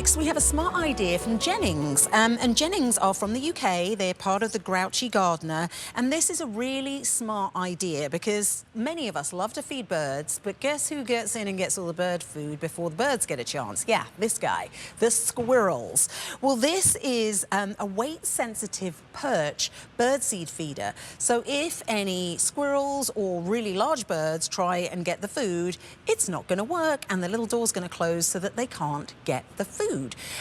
Next, we have a smart idea from Jennings. And Jennings are from the UK. They're part of the Grouchy Gardener. And this is a really smart idea because many of us love to feed birds, but guess who gets in and gets all the bird food before the birds get a chance? Yeah, this guy, the squirrels. Well, this is a weight-sensitive perch birdseed feeder. So if any squirrels or really large birds try and get the food, it's not going to work and the little door's going to close so that they can't get the food.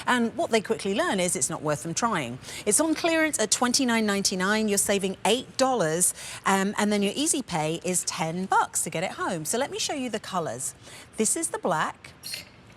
And what they quickly learn is it's not worth them trying. It's on clearance at $29.99. You're saving $8, and then your easy pay is $10 to get it home. So let me show you the colors. This is the black.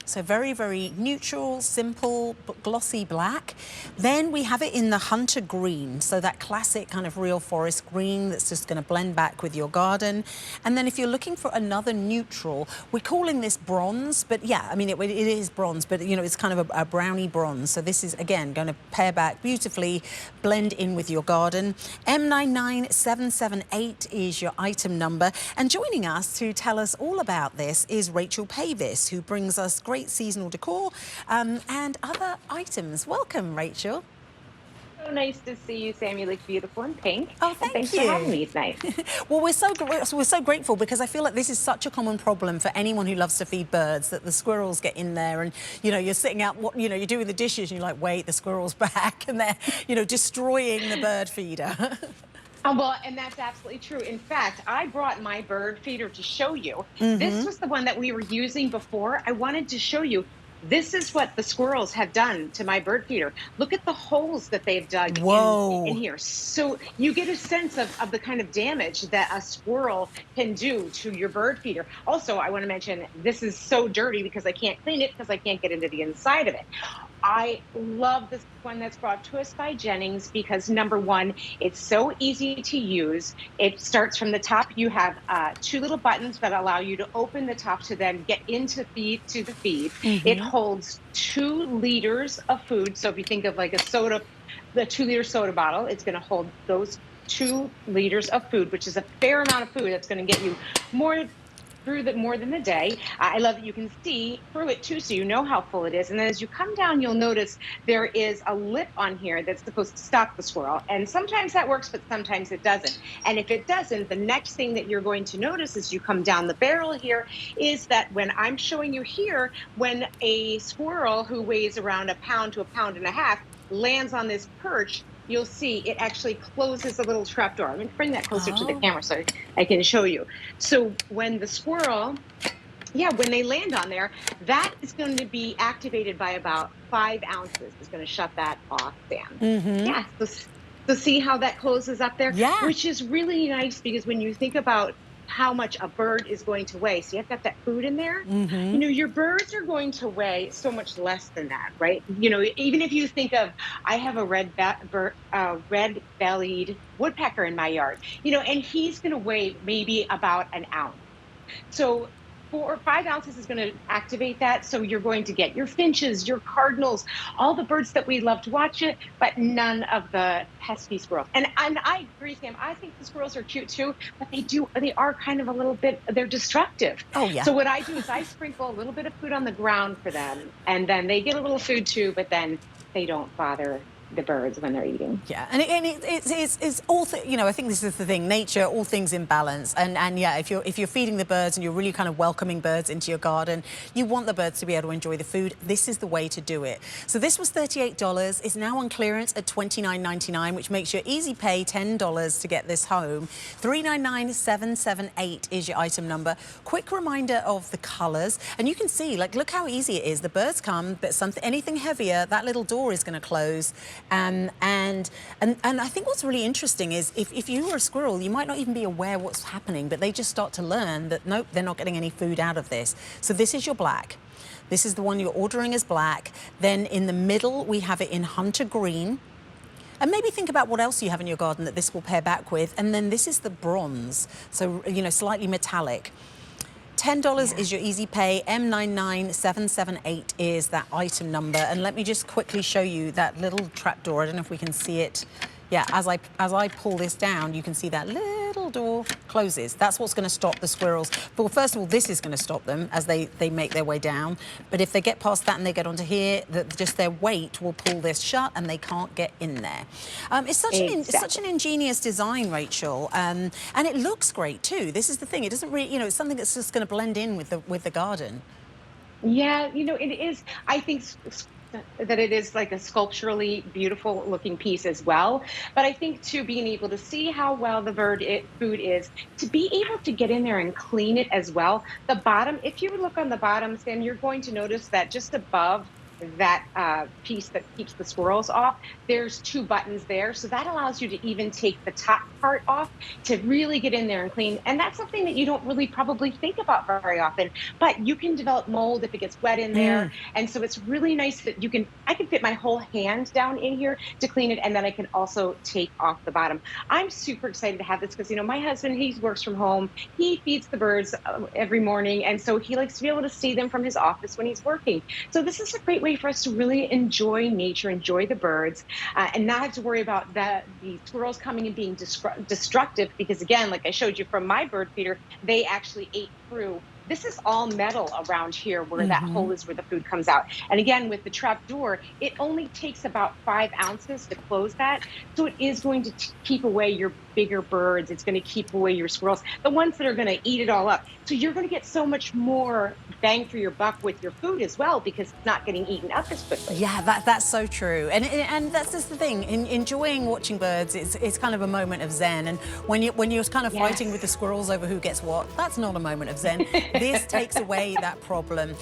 So very, very neutral, simple, but glossy black. Then we have it in the hunter green, so that classic kind of real forest green that's just going to blend back with your garden. And then if you're looking for another neutral, we're calling this bronze, but yeah, I mean, it is bronze, but you know, it's kind of a browny bronze. So this is, again, going to pair back beautifully, blend in with your garden. M99778 is your item number. And joining us to tell us all about this is Rachel Pavis, who brings us great seasonal decor and other items. Welcome, Rachel. So nice to see you, Sam. You look beautiful in pink. Oh, thank you. Thanks for having me tonight. Well, we're so grateful because I feel like this is such a common problem for anyone who loves to feed birds, that the squirrels get in there and, you know, you're sitting out, you're doing the dishes and you're like, wait, the squirrel's back, and they're, destroying the bird feeder. Well, and that's absolutely true. In fact, I brought my bird feeder to show you. This was the one that we were using before. I wanted to show you. This is what the squirrels have done to my bird feeder. Look at the holes that they've dug in here. So you get a sense of the kind of damage that a squirrel can do to your bird feeder. Also, I want to mention this is so dirty because I can't clean it because I can't get into the inside of it. I love this one that's brought to us by Jennings because, number one, it's so easy to use. It starts from the top. You have two little buttons that allow you to open the top to then get into the feed. It holds 2 liters of food. So if you think of like the 2-liter soda bottle, it's going to hold those 2 liters of food, which is a fair amount of food. That's going to get you more than the day. I love that you can see through it too, so you know how full it is. And then as you come down, you'll notice there is a lip on here that's supposed to stop the squirrel. And sometimes that works, but sometimes it doesn't. And if it doesn't, the next thing that you're going to notice as you come down the barrel here is that when I'm showing you here, when a squirrel who weighs around a pound to a pound and a half lands on this perch, you'll see it actually closes a little trap door. I'm going to bring that closer to the camera so I can show you. So when the squirrel, when they land on there, that is going to be activated by about 5 ounces. It's going to shut that off, Sam. Yeah, so see how that closes up there? Yeah. Which is really nice because when you think about how much a bird is going to weigh. So you have got that food in there. Your birds are going to weigh so much less than that, right? Even if you think of, I have a red-bellied woodpecker in my yard, and he's going to weigh maybe about an ounce. So 4 or 5 ounces is going to activate that. So you're going to get your finches, your cardinals, all the birds that we love to watch it, but none of the pesky squirrels. And I agree, Sam. I think the squirrels are cute too, but they are kind of a little bit, they're destructive. Oh, yeah. So what I do is I sprinkle a little bit of food on the ground for them, and then they get a little food too, but then they don't bother the birds when they're eating. Yeah, and it's all, I think this is the thing, nature, all things in balance. And yeah, if you're feeding the birds and you're really kind of welcoming birds into your garden, you want the birds to be able to enjoy the food. This is the way to do it. So this was $38. It's now on clearance at $29.99, which makes your easy pay $10 to get this home. 399778 is your item number. Quick reminder of the colors, and you can see, like, look how easy it is. The birds come, but anything heavier, that little door is going to close. And I think what's really interesting is if you were a squirrel, you might not even be aware what's happening, but they just start to learn that, nope, they're not getting any food out of this. So this is your black. This is the one you're ordering as black. Then in the middle, we have it in hunter green. And maybe think about what else you have in your garden that this will pair back with. And then this is the bronze, so, slightly metallic. $10 is your easy pay. M99778 is that item number. And let me just quickly show you that little trapdoor. I don't know if we can see it. Yeah, as I pull this down, you can see that little door closes. That's what's going to stop the squirrels. Well, first of all, this is going to stop them as they make their way down. But if they get past that and they get onto here, just their weight will pull this shut and they can't get in there. It's such an ingenious design, Rachel, and it looks great too. This is the thing. It doesn't really, you know, it's something that's just going to blend in with the garden. Yeah, you know, it is. I think that it is like a sculpturally beautiful looking piece as well. But I think too, being able to see how well the food is, to be able to get in there and clean it as well. The bottom, if you look on the bottom, Sam, you're going to notice that just above that piece that keeps the squirrels off, there's 2 buttons there. So that allows you to even take the top part off to really get in there and clean. And that's something that you don't really probably think about very often, but you can develop mold if it gets wet in there. And so it's really nice that I can fit my whole hand down in here to clean it. And then I can also take off the bottom. I'm super excited to have this because, you know, my husband, he works from home. He feeds the birds every morning. And so he likes to be able to see them from his office when he's working. So this is a great way for us to really enjoy nature, enjoy the birds, and not have to worry about the squirrels coming and being destructive, because again, like I showed you from my bird feeder, they actually ate through. This is all metal around here where that hole is where the food comes out. And again, with the trap door, it only takes about 5 ounces to close that. So it is going to keep away your bigger birds. It's going to keep away your squirrels, the ones that are going to eat it all up. So you're going to get so much more bang for your buck with your food as well, because it's not getting eaten up as quickly. Yeah, that's so true. And that's just the thing. Enjoying watching birds, it's kind of a moment of zen. And when you're kind of fighting with the squirrels over who gets what, that's not a moment of zen. This takes away that problem.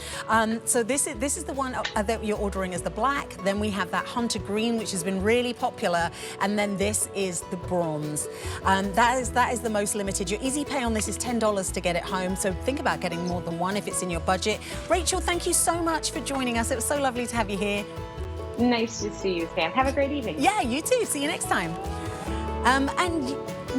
So this is the one that you're ordering as the black. Then we have that hunter green, which has been really popular. And then this is the bronze. That is the most limited. Your easy pay on this is $10 to get it home. So think about getting more than one if it's in your budget. Rachel, thank you so much for joining us. It was so lovely to have you here. Nice to see you, Sam. Have a great evening. Yeah, you too. See you next time. And now